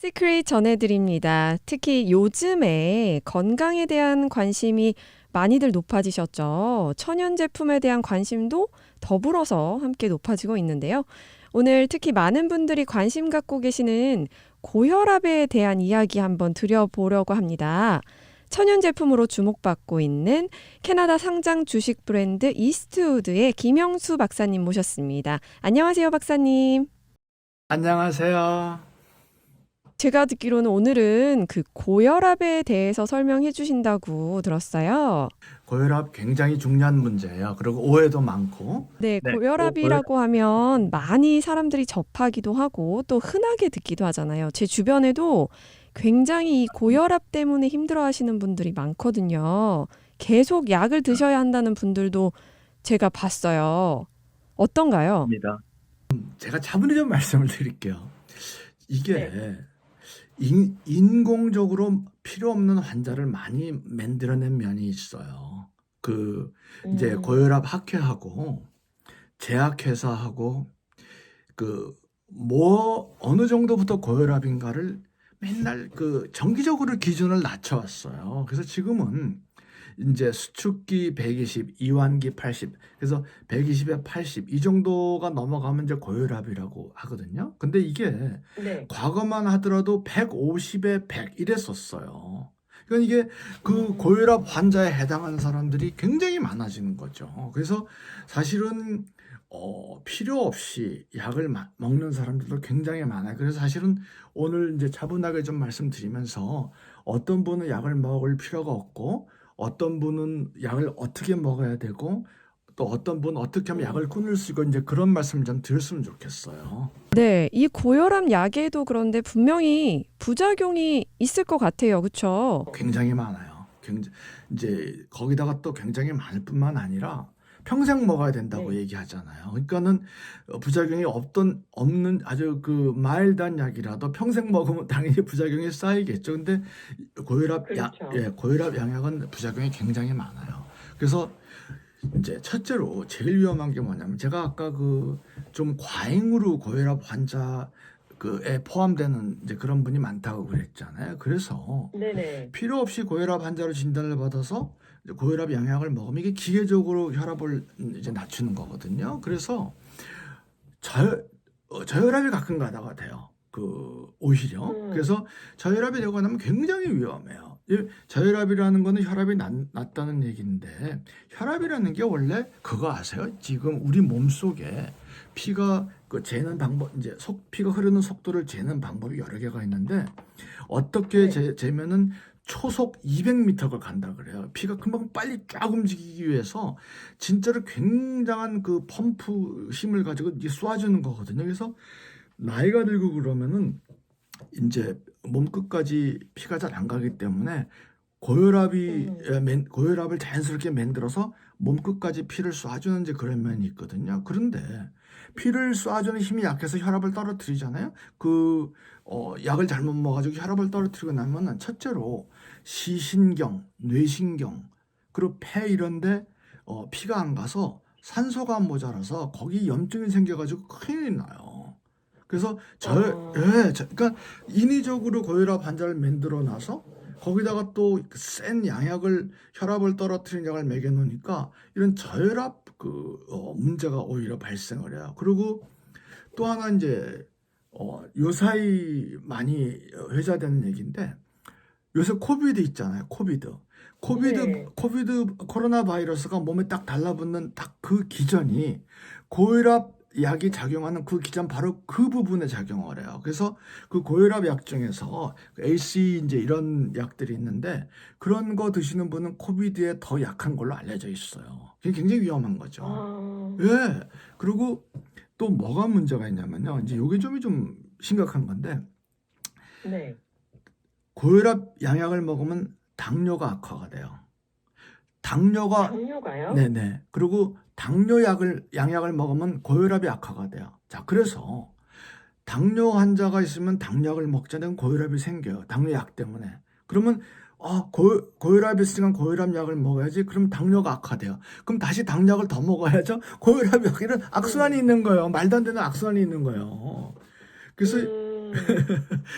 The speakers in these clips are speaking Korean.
시크릿 전해드립니다. 특히 요즘에 건강에 대한 관심이 많이들 높아지셨죠. 천연 제품에 대한 관심도 더불어서 함께 높아지고 있는데요. 오늘 특히 많은 분들이 관심 갖고 계시는 고혈압에 대한 이야기 한번 드려보려고 합니다. 천연 제품으로 주목받고 있는 캐나다 상장 주식 브랜드 이스트우드의 김영수 박사님 모셨습니다. 안녕하세요, 박사님. 안녕하세요. 제가 듣기로는 오늘은 그 고혈압에 대해서 설명해 주신다고 들었어요. 고혈압 굉장히 중요한 문제예요. 그리고 오해도 많고. 네, 네, 고혈압. 고혈압이라고 하면 많이 사람들이 접하기도 하고 또 흔하게 듣기도 하잖아요. 제 주변에도 굉장히 이 고혈압 때문에 힘들어 하시는 분들이 많거든요. 계속 약을 드셔야 한다는 분들도 제가 봤어요. 어떤가요? 입니다. 제가 차분히 좀 말씀을 드릴게요. 이게 네. 인공적으로 필요 없는 환자를 많이 만들어낸 면이 있어요. 이제 음, 고혈압 학회하고 제약회사하고 어느 정도부터 고혈압인가를 맨날 정기적으로 기준을 낮춰왔어요. 그래서 지금은 이제 수축기 120, 이완기 80, 그래서 120에 80 이 정도가 넘어가면 이제 고혈압이라고 하거든요. 근데 이게 네. 과거만 하더라도 150에 100 이랬었어요. 그러니까 이게 음, 고혈압 환자에 해당하는 사람들이 굉장히 많아지는 거죠. 그래서 사실은 필요 없이 약을 먹는 사람들도 굉장히 많아요. 그래서 사실은 오늘 이제 차분하게 좀 말씀드리면서 어떤 분은 약을 먹을 필요가 없고 어떤 분은 약을 어떻게 먹어야 되고 또 어떤 분은 어떻게 하면 약을 음. 끊을 수 있고 이제 그런 말씀 좀 드렸으면 좋겠어요. 네, 이 고혈압 약에도 그런데 분명히 부작용이 있을 것 같아요. 그쵸? 굉장히 많아요. 이제 거기다가 또 굉장히 많을 뿐만 아니라 평생 먹어야 된다고 네. 얘기하잖아요. 그러니까는 부작용이 없는 아주 마일드한 약이라도 평생 먹으면 당연히 부작용이 쌓이겠죠. 근데 그렇죠. 고혈압 양약은 부작용이 굉장히 많아요. 그래서 이제 첫째로 제일 위험한 게 뭐냐면 제가 아까 좀 과잉으로 고혈압 환자에 포함되는 이제 그런 분이 많다고 그랬잖아요. 그래서 네네. 필요 없이 고혈압 환자로 진단을 받아서 이제 고혈압 양약을 먹으면 이게 기계적으로 혈압을 이제 낮추는 거거든요. 그래서 저, 저혈압이 가끔 가다가 돼요. 오히려. 음, 그래서 저혈압이 되고 나면 굉장히 위험해요. 저혈압이라는 거는 혈압이 낮다는 얘기인데, 혈압이라는 게 원래 그거 아세요? 지금 우리 몸 속에 피가 재는 방법, 이제 피가 흐르는 속도를 재는 방법이 여러 개가 있는데, 어떻게 네. 재면은 초속 200m를 간다 그래요. 피가 금방 빨리 쫙 움직이기 위해서 진짜로 굉장한 펌프 힘을 가지고 이제 쏴주는 거거든요. 그래서 나이가 들고 그러면은 이제 몸 끝까지 피가 잘 안 가기 때문에 음, 고혈압을 자연스럽게 만들어서 몸 끝까지 피를 쏴주는 이제 그런 면이 있거든요. 그런데 피를 쏴주는 힘이 약해서 혈압을 떨어뜨리잖아요. 약을 잘못 먹어가지고 혈압을 떨어뜨리고 나면은 첫째로 시신경, 뇌신경, 그리고 폐 이런데 피가 안 가서 산소가 모자라서 거기 염증이 생겨가지고 큰일 나요. 그래서 어, 그러니까 인위적으로 고혈압 환자를 만들어 놔서 거기다가 또 센 양약을 혈압을 떨어뜨리는 약을 먹여 놓으니까 이런 저혈압 문제가 오히려 발생을 해요. 그리고 또 하나 이제 요사이 많이 회자되는 얘기인데 요새 코비드 있잖아요. 네. 코비드 코로나 바이러스가 몸에 딱 달라붙는 딱 그 기전이 고혈압 약이 작용하는 그 기전 바로 그 부분에 작용을 해요. 그래서 그 고혈압 약 중에서 AC 이제 이런 약들이 있는데 그런 거 드시는 분은 코비드에 더 약한 걸로 알려져 있어요. 그게 굉장히 위험한 거죠. 아, 예. 그리고 또 뭐가 문제가 있냐면요. 이제 요게 좀 심각한 건데 네. 고혈압 양약을 먹으면 당뇨가 악화가 돼요. 당뇨가 당뇨가요? 네네. 그리고 양약을 먹으면 고혈압이 악화가 돼요. 자, 그래서 당뇨 환자가 있으면 당약을 먹자면 고혈압이 생겨요. 당뇨약 때문에. 그러면 고혈압이 있으면 고혈압 약을 먹어야지. 그럼 당뇨가 악화돼요. 그럼 다시 당약을 더 먹어야죠. 고혈압 약이는 악순환이 음, 있는 거예요. 말도 안 되는 악순환이 있는 거예요. 그래서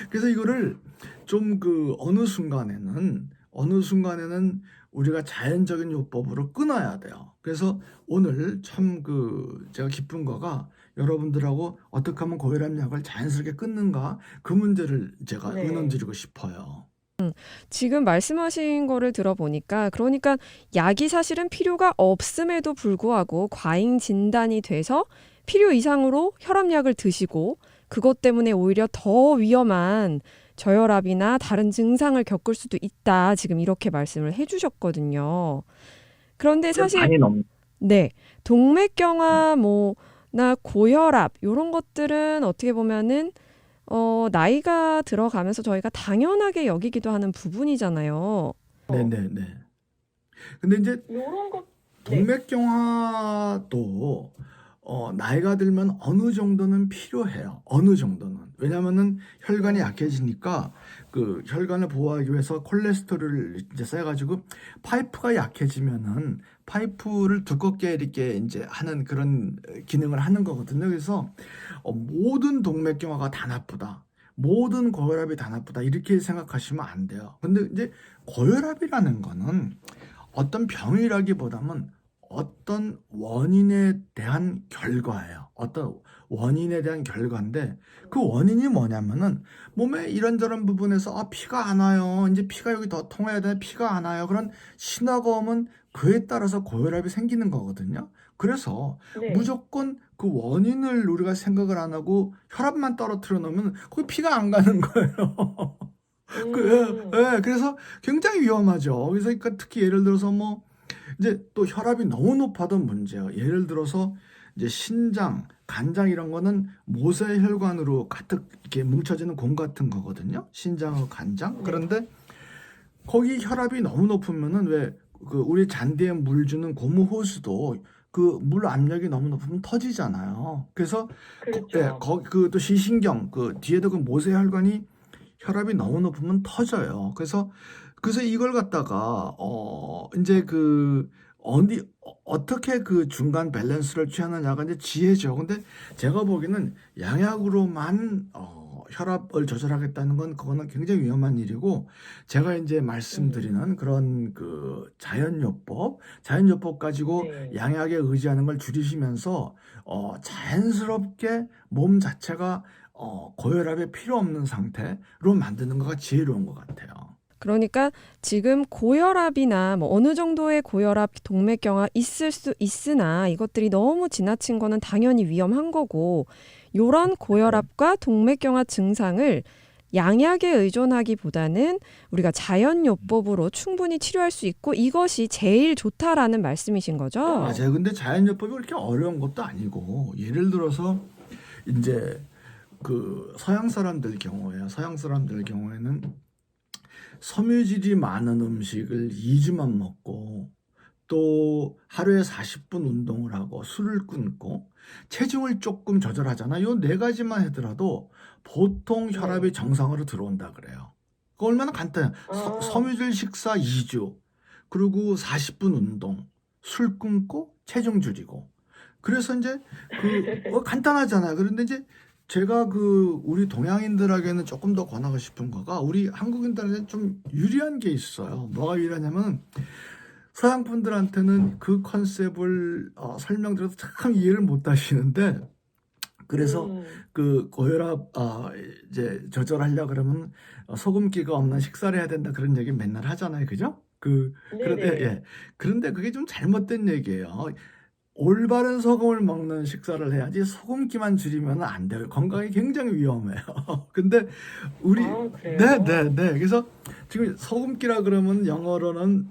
그래서 이거를 좀 그 어느 순간에는 우리가 자연적인 요법으로 끊어야 돼요. 그래서 오늘 참 그 제가 기쁜 거가 여러분들하고 어떻게 하면 고혈압 약을 자연스럽게 끊는가 그 문제를 제가 네. 의논드리고 싶어요. 지금 말씀하신 거를 들어보니까 그러니까 약이 사실은 필요가 없음에도 불구하고 과잉 진단이 돼서 필요 이상으로 혈압약을 드시고 그것 때문에 오히려 더 위험한 저혈압이나 다른 증상을 겪을 수도 있다. 지금 이렇게 말씀을 해주셨거든요. 그런데 사실 많이 넘. 네, 동맥경화 뭐나 고혈압 이런 것들은 어떻게 보면은 나이가 들어가면서 저희가 당연하게 여기기도 하는 부분이잖아요. 네네네. 근데 이제 요런 것, 네. 동맥경화도 나이가 들면 어느 정도는 필요해요. 어느 정도는. 왜냐면은 혈관이 약해지니까 그 혈관을 보호하기 위해서 콜레스테롤을 이제 쌓여가지고 파이프가 약해지면은 파이프를 두껍게 이렇게 이제 하는 그런 기능을 하는 거거든요. 그래서 모든 동맥경화가 다 나쁘다. 모든 고혈압이 다 나쁘다. 이렇게 생각하시면 안 돼요. 근데 이제 고혈압이라는 거는 어떤 병이라기보다는 어떤 원인에 대한 결과예요. 어떤 원인에 대한 결과인데 그 원인이 뭐냐면은 몸에 이런저런 부분에서 피가 안 와요. 이제 피가 여기 더 통해야 되는데 피가 안 와요. 그런 신호가 오면 그에 따라서 고혈압이 생기는 거거든요. 그래서 네. 무조건 그 원인을 우리가 생각을 안 하고 혈압만 떨어뜨려 놓으면 거기 피가 안 가는 거예요. 그래서 굉장히 위험하죠. 그래서 그러니까 특히 예를 들어서 뭐 이제 또 혈압이 너무 높아도 문제예요. 예를 들어서 이제 신장, 간장 이런 거는 모세혈관으로 가득 이렇게 뭉쳐지는 공 같은 거거든요. 신장하고 간장. 그런데 거기 혈압이 너무 높으면은 왜 그 우리 잔디에 물 주는 고무 호스도 그 물 압력이 너무 높으면 터지잖아요. 그래서 그렇죠. 그 또 시신경 그 뒤에도 그 모세혈관이 혈압이 너무 높으면 터져요. 그래서 이걸 갖다가 이제 그 어떻게 그 중간 밸런스를 취하느냐가 이제 지혜죠. 근데 제가 보기에는 양약으로만 혈압을 조절하겠다는 건 그거는 굉장히 위험한 일이고 제가 이제 말씀드리는 그런 그 자연요법 가지고 네. 양약에 의지하는 걸 줄이시면서 자연스럽게 몸 자체가 고혈압에 필요 없는 상태로 만드는 거가 지혜로운 것 같아요. 그러니까 지금 고혈압이나 뭐 어느 정도의 고혈압, 동맥경화 있을 수 있으나 이것들이 너무 지나친 거는 당연히 위험한 거고 요런 고혈압과 동맥경화 증상을 양약에 의존하기보다는 우리가 자연요법으로 충분히 치료할 수 있고 이것이 제일 좋다라는 말씀이신 거죠? 맞아요. 근데 자연요법이 그렇게 어려운 것도 아니고 예를 들어서 이제 그 서양 사람들 경우에는 섬유질이 많은 음식을 2주만 먹고 또 하루에 40분 운동을 하고 술을 끊고 체중을 조금 조절하잖아요. 요 네 가지만 하더라도 보통 혈압이 정상으로 들어온다 그래요. 그 얼마나 간단해요. 섬유질 식사 2주, 그리고 40분 운동, 술 끊고 체중 줄이고. 그래서 이제 간단하잖아요. 그런데 이제 제가 우리 동양인들에게는 조금 더 권하고 싶은 거가 우리 한국인들한테는 좀 유리한 게 있어요. 뭐가 유리하냐면 서양 분들한테는 그 컨셉을 설명드려도 참 이해를 못 하시는데 그래서 그 고혈압 이제 조절하려 그러면 소금기가 없는 식사를 해야 된다 그런 얘기 맨날 하잖아요. 그죠? 그런데 그게 좀 잘못된 얘기예요. 올바른 소금을 먹는 식사를 해야지 소금기만 줄이면 안 돼요. 건강에 굉장히 위험해요. 근데 우리 그래요? 네. 그래서 지금 소금기라 그러면 영어로는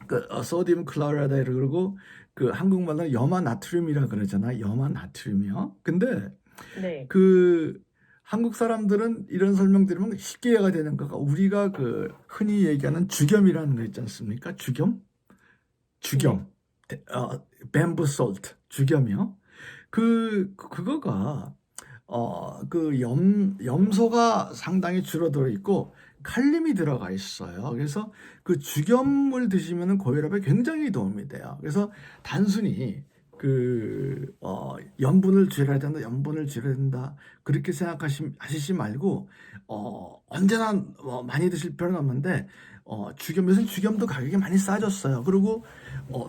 그 소디움 클로라이드 그러고 그 한국말로는 염화 나트륨이라 그러잖아요. 염화 나트륨이요. 근데 네. 그 한국 사람들은 이런 설명 들으면 쉽게 이해가 되는 거가 우리가 그 흔히 얘기하는 주겸이라는 거 있지 않습니까? 주겸. 뱀부 솔트, 주겸이요. 그거가 그 염소가 상당히 줄어들어 있고 칼륨이 들어가 있어요. 그래서 그 주겸을 드시면은 고혈압에 굉장히 도움이 돼요. 그래서 단순히 염분을 줄여야 된다, 염분을 줄여야 된다. 그렇게 하시지 말고, 언제나 많이 드실 필요는 없는데, 요새 죽염도 가격이 많이 싸졌어요. 그리고,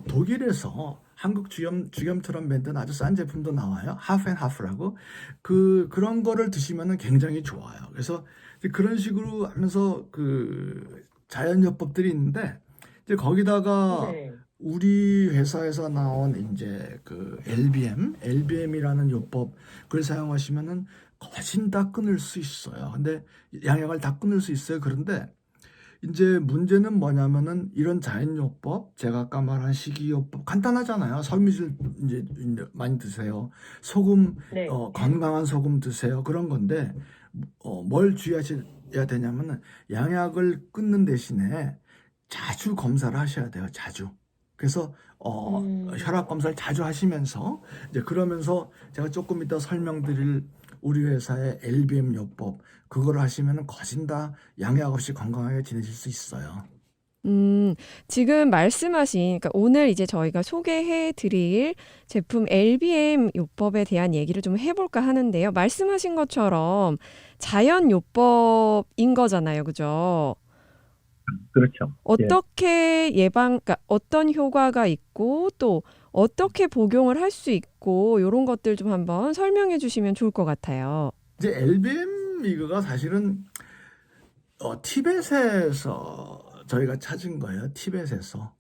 독일에서 한국 죽염처럼 만든 아주 싼 제품도 나와요. 하프앤하프라고. 그런 거를 드시면은 굉장히 좋아요. 그래서 이제 그런 식으로 하면서 자연요법들이 있는데, 이제 거기다가 네. 우리 회사에서 나온 이제 LBM이라는 요법 그걸 사용하시면은 거진 다 끊을 수 있어요. 근데 양약을 다 끊을 수 있어요. 그런데 이제 문제는 뭐냐면은 이런 자연요법, 제가 아까 말한 식이요법 간단하잖아요. 섬유질 이제 많이 드세요. 소금, 네. 건강한 소금 드세요. 그런 건데 뭘 주의하셔야 되냐면은 양약을 끊는 대신에 자주 검사를 하셔야 돼요. 자주. 그래서 혈압 검사를 자주 하시면서 이제 그러면서 제가 조금 이따 설명드릴 우리 회사의 LBM 요법 그걸 하시면은 거진 다 양약 없이 건강하게 지내실 수 있어요. 지금 말씀하신, 그러니까 오늘 이제 저희가 소개해 드릴 제품 LBM 요법에 대한 얘기를 좀 해볼까 하는데요. 말씀하신 것처럼 자연 요법인 거잖아요. 그죠? 그렇죠. 예. 어떻게 그러니까 어떤 효과가 있고 또 어떻게 복용을 할 수 있고 이런 것들 좀 한번 설명해 주시면 좋을 것 같아요. 이제 LBM 이거가 사실은 티벳에서 저희가 찾은 거예요. 티벳에서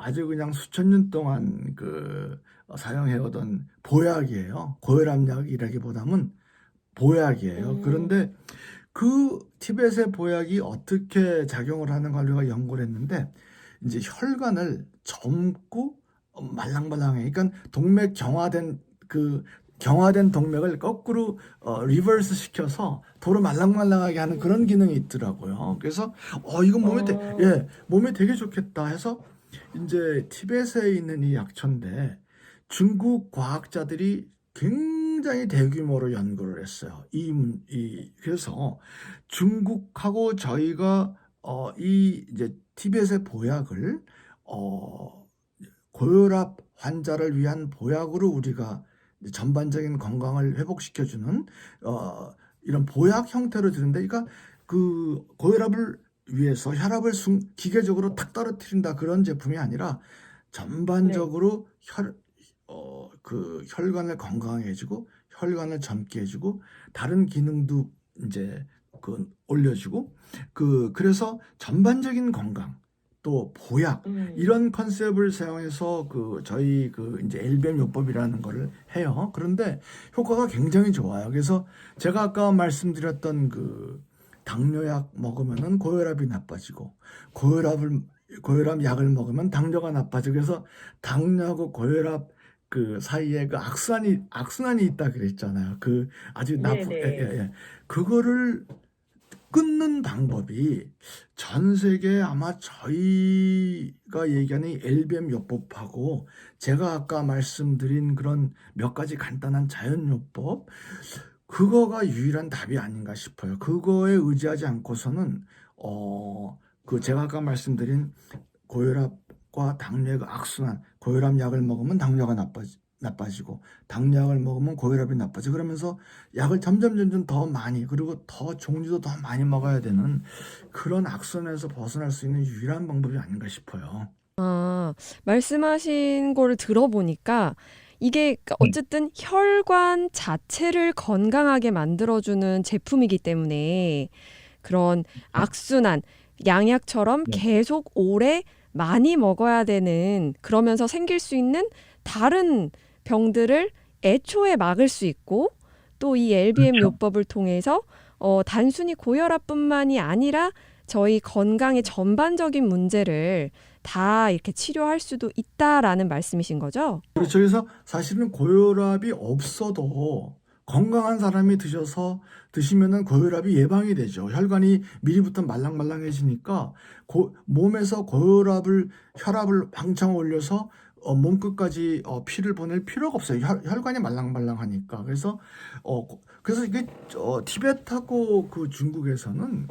아주 그냥 수천 년 동안 사용해오던 보약이에요. 고혈압약이라기보다는 보약이에요. 그런데 그 티벳의 보약이 어떻게 작용을 하는 걸 우리가 연구를 했는데 이제 혈관을 젊고 말랑말랑해. 그러니까 경화된 동맥을 거꾸로 리버스 시켜서 도로 말랑말랑하게 하는 그런 기능이 있더라고요. 그래서 이건 몸에 되게 좋겠다 해서 이제 티벳에 있는 이 약초인데 중국 과학자들이 굉장히 대규모로 연구를 했어요. 그래서 중국하고 저희가 이 이제 티벳의 보약을 고혈압 환자를 위한 보약으로 우리가 전반적인 건강을 회복시켜주는 이런 보약 형태로 드는데, 그러니까 그 고혈압을 위해서 혈압을 기계적으로 탁 떨어뜨린다 그런 제품이 아니라 전반적으로 혈관을 건강하게 해주고 혈관을 젊게 해주고 다른 기능도 이제 올려주고 그래서 전반적인 건강 또 보약 이런 컨셉을 사용해서 저희 이제 LBM 요법이라는 거를 해요. 그런데 효과가 굉장히 좋아요. 그래서 제가 아까 말씀드렸던 당뇨약 먹으면은 고혈압이 나빠지고 고혈압 약을 먹으면 당뇨가 나빠지고 그래서 당뇨하고 고혈압 사이에 악순환이 있다 그랬잖아요. 아주 네네. 그거를 끊는 방법이 전 세계에 아마 저희가 얘기하는 LBM 요법하고 제가 아까 말씀드린 그런 몇 가지 간단한 자연요법 그거가 유일한 답이 아닌가 싶어요. 그거에 의지하지 않고서는 제가 아까 말씀드린 고혈압과 당뇨의 악순환, 고혈압 약을 먹으면 당뇨가 나빠지고 당뇨약을 먹으면 고혈압이 나빠지고 그러면서 약을 점점 더 많이 그리고 더 종류도 더 많이 먹어야 되는 그런 악순환에서 벗어날 수 있는 유일한 방법이 아닌가 싶어요. 말씀하신 거를 들어보니까 이게 그러니까 어쨌든 혈관 자체를 건강하게 만들어주는 제품이기 때문에 그런 악순환, 양약처럼 네. 계속 오래 많이 먹어야 되는 그러면서 생길 수 있는 다른 병들을 애초에 막을 수 있고 또 이 LBM 그렇죠. 요법을 통해서 단순히 고혈압뿐만이 아니라 저희 건강의 전반적인 문제를 다 이렇게 치료할 수도 있다라는 말씀이신 거죠? 그렇죠. 그래서 사실은 고혈압이 없어도 건강한 사람이 드시면은 고혈압이 예방이 되죠. 혈관이 미리부터 말랑말랑해지니까 몸에서 혈압을 왕창 올려서 몸끝까지 피를 보낼 필요가 없어요. 혈관이 말랑말랑하니까. 그래서 이게 티벳하고 중국에서는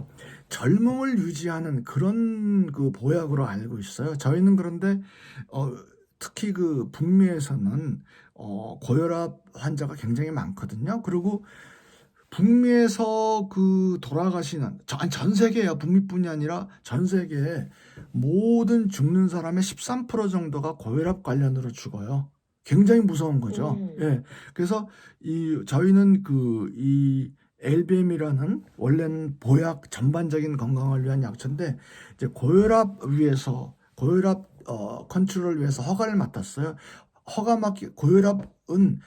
젊음을 유지하는 그런 보약으로 알고 있어요. 저희는 그런데 특히 그 북미에서는 고혈압 환자가 굉장히 많거든요. 그리고 북미에서 그 돌아가시는 전 세계야 북미뿐이 아니라 전 세계에 모든 죽는 사람의 13% 정도가 고혈압 관련으로 죽어요. 굉장히 무서운 거죠. 예. 그래서 저희는 이 LBM이라는 원래는 보약 전반적인 건강을 위한 약초인데 이제 고혈압 컨트롤을 위해서 허가를 맡았어요. 고혈압은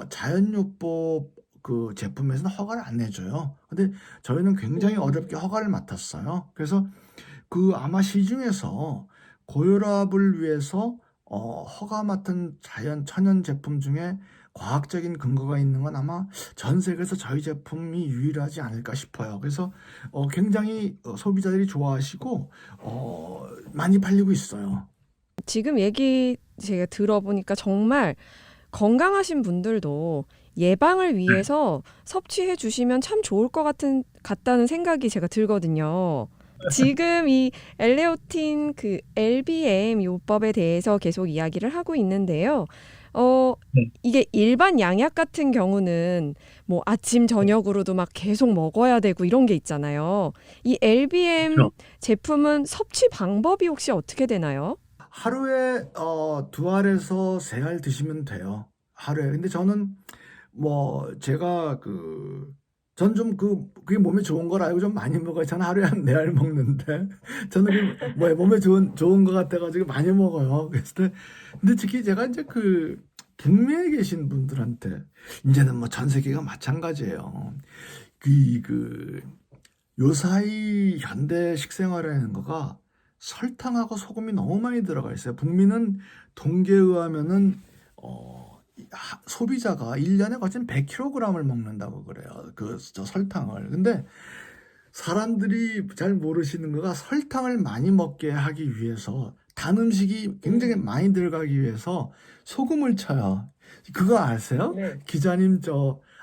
자연요법 그 제품에서는 허가를 안 내줘요. 근데 저희는 굉장히 어렵게 허가를 맡았어요. 그래서 아마 시중에서 고혈압을 위해서 허가 맡은 천연 제품 중에 과학적인 근거가 있는 건 아마 전 세계에서 저희 제품이 유일하지 않을까 싶어요. 그래서 굉장히 소비자들이 좋아하시고 많이 팔리고 있어요. 지금 얘기 제가 들어보니까 정말 건강하신 분들도 예방을 위해서 섭취해 주시면 참 좋을 것 같다는 생각이 제가 들거든요. 지금 이 엘레오틴 그 LBM 요법에 대해서 계속 이야기를 하고 있는데요. 네. 이게 일반 양약 같은 경우는 뭐 아침 저녁으로도 막 계속 먹어야 되고 이런 게 있잖아요. 이 LBM 그렇죠. 제품은 섭취 방법이 혹시 어떻게 되나요? 하루에 2알에서 3알 드시면 돼요. 하루에. 근데 저는 뭐 제가 전 좀 그게 몸에 좋은 걸 알고 좀 많이 먹어요. 저는 하루에 한 4알 먹는데 저는 뭐 몸에 좋은 거 같아가지고 많이 먹어요. 그래서 근데 특히 제가 이제 북미에 계신 분들한테 이제는 뭐 전 세계가 마찬가지예요. 요사이 현대 식생활이라는 거가 설탕하고 소금이 너무 많이 들어가 있어요. 북미는 통계에 의하면은 소비자가 1년에 거진 100kg을 먹는다고 그래요. 저 설탕을. 근데 사람들이 잘 모르시는 거가 설탕을 많이 먹게 하기 위해서 단 음식이 굉장히 많이 들어가기 위해서 소금을 쳐요. 그거 아세요? 네. 기자님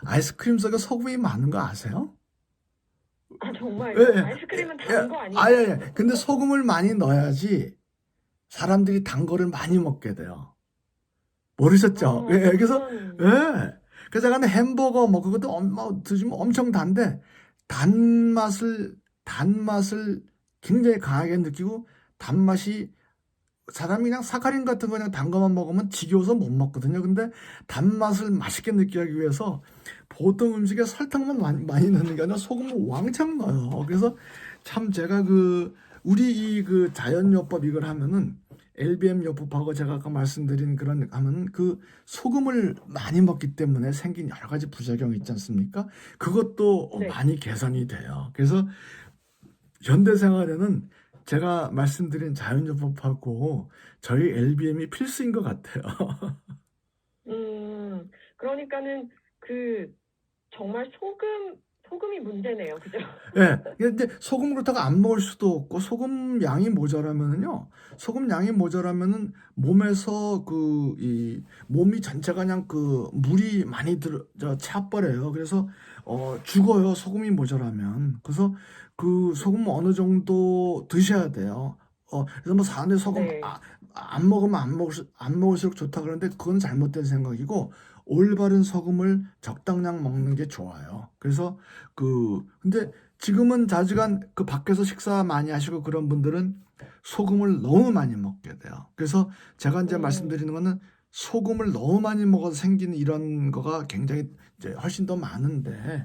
아이스크림 속에 소금이 많은 거 아세요? 아, 정말요? 예, 예. 아이스크림은 단 거 아니에요? 예. 근데 소금을 많이 넣어야지 사람들이 단 거를 많이 먹게 돼요. 모르셨죠? 예, 그래서 그래서 제가 햄버거 뭐 그것도 드시면 엄청 단데 단맛을 굉장히 강하게 느끼고 단맛이 사람이 그냥 사카린 같은 거 그냥 단 거만 먹으면 지겨워서 못 먹거든요. 근데 단맛을 맛있게 느끼기 하기 위해서 보통 음식에 설탕만 많이 넣는 게 아니라 소금을 왕창 넣어요. 그래서 참 제가 우리 자연요법 이걸 하면은 LBM 요법하고 제가 아까 말씀드린 하면은 소금을 많이 먹기 때문에 생긴 여러 가지 부작용이 있지 않습니까? 그것도 네. 많이 개선이 돼요. 그래서 현대 생활에는 제가 말씀드린 자연요법하고 저희 LBM이 필수인 것 같아요. 그러니까는 정말 소금이 문제네요. 그죠? 예. 근데 소금 그렇다고 안 먹을 수도 없고 소금 양이 모자라면은요. 소금 양이 모자라면은 몸에서 이 몸이 전체가 그냥 물이 많이 차버려요. 그래서 죽어요. 소금이 모자라면. 그래서 소금 어느 정도 드셔야 돼요. 그래서 뭐 사람들이 소금 네. 안 먹으면 안 먹을수록 좋다 그러는데 그건 잘못된 생각이고 올바른 소금을 적당량 먹는 게 좋아요. 그래서 근데 지금은 자주간 밖에서 식사 많이 하시고 그런 분들은 소금을 너무 많이 먹게 돼요. 그래서 제가 이제 말씀드리는 거는 소금을 너무 많이 먹어서 생기는 이런 거가 굉장히 이제 훨씬 더 많은데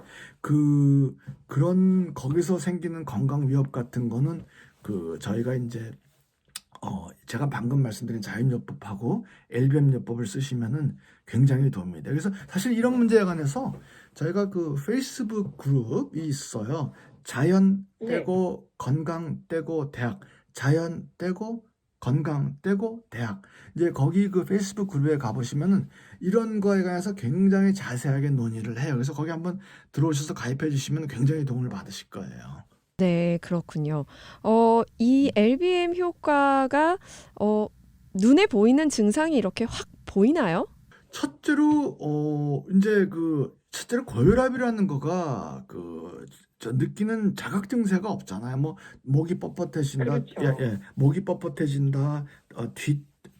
거기서 생기는 건강 위협 같은 거는 저희가 이제 제가 방금 말씀드린 자연요법하고 LBM요법을 쓰시면은 굉장히 도움이 돼요. 그래서 사실 이런 문제에 관해서 저희가 페이스북 그룹이 있어요. 자연 떼고 건강 떼고 대학. 자연 떼고 건강 떼고 대학. 이제 거기 페이스북 그룹에 가보시면은 이런 거에 관해서 굉장히 자세하게 논의를 해요. 그래서 거기 한번 들어오셔서 가입해 주시면 굉장히 도움을 받으실 거예요. 네, 그렇군요. 이 LBM 효과가 눈에 보이는 증상이 이렇게 확 보이나요? 첫째로 고혈압이라는 거가 저 느끼는 자각 증세가 없잖아요. 뭐 목이 뻣뻣해진다, 그렇죠. 목이 뻣뻣해진다,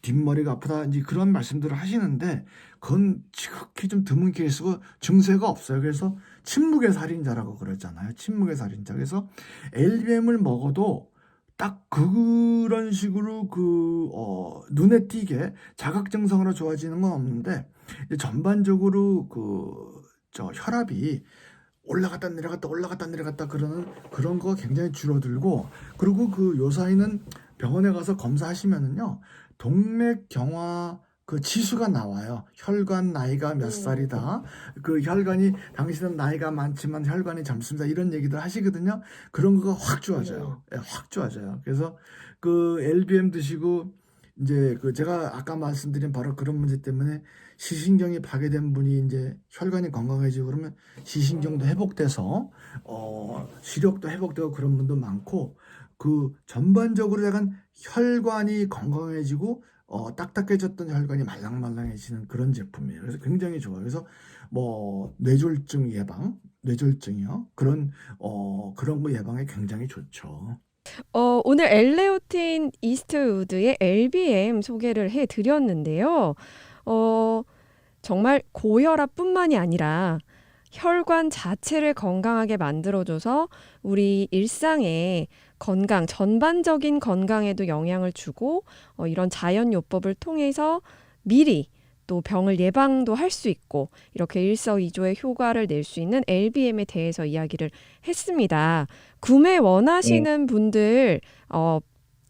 뒷머리가 아프다 이제 그런 말씀들을 하시는데 그건 지극히 좀 드문 케이스고 증세가 없어요. 그래서 침묵의 살인자라고 그러잖아요. 침묵의 살인자. 그래서 LBM을 먹어도 딱 그런 식으로 눈에 띄게 자각 증상으로 좋아지는 건 없는데 이제 전반적으로 혈압이 올라갔다 내려갔다 그러는 그런 거 굉장히 줄어들고 그리고 요사이는 병원에 가서 검사하시면은요 동맥경화 그 지수가 나와요. 혈관 나이가 몇 살이다. 그 혈관이 당신은 나이가 많지만 혈관이 젊습니다. 이런 얘기들 하시거든요. 그런 거가 확 좋아져요. 예, 확 좋아져요. 그래서 LBM 드시고 이제 제가 아까 말씀드린 바로 그런 문제 때문에 시신경이 파괴된 분이 이제 혈관이 건강해지고 그러면 시신경도 회복돼서 시력도 회복되고 그런 분도 많고 전반적으로 약간 혈관이 건강해지고 딱딱해졌던 혈관이 말랑말랑해지는 그런 제품이에요. 그래서 굉장히 좋아요. 그래서 뇌졸중 예방, 뇌졸중이요. 그런 거 예방에 굉장히 좋죠. 오늘 엘레오틴 이스트우드의 LBM 소개를 해드렸는데요. 정말 고혈압뿐만이 아니라 혈관 자체를 건강하게 만들어줘서 우리 일상의 건강, 전반적인 건강에도 영향을 주고 이런 자연요법을 통해서 미리 또 병을 예방도 할 수 있고 이렇게 일석이조의 효과를 낼 수 있는 LBM에 대해서 이야기를 했습니다. 구매 원하시는 분들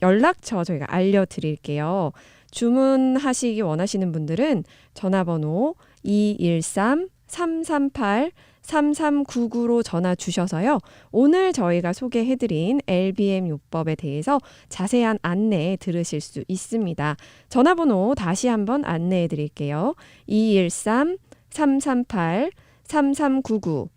연락처 저희가 알려드릴게요. 주문하시기 원하시는 분들은 전화번호 213-338-3399로 전화 주셔서요. 오늘 저희가 소개해드린 LBM 요법에 대해서 자세한 안내 들으실 수 있습니다. 전화번호 다시 한번 안내해드릴게요. 213-338-3399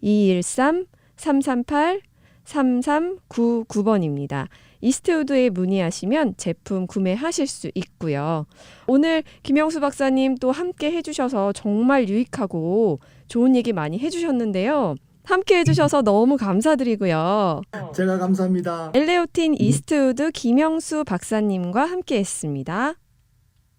213-338-3399번입니다. 이스트우드에 문의하시면 제품 구매하실 수 있고요. 오늘 김영수 박사님 또 함께 해주셔서 정말 유익하고 좋은 얘기 많이 해주셨는데요. 함께 해주셔서 너무 감사드리고요. 제가 감사합니다. 엘레오틴 이스트우드 김영수 박사님과 함께 했습니다.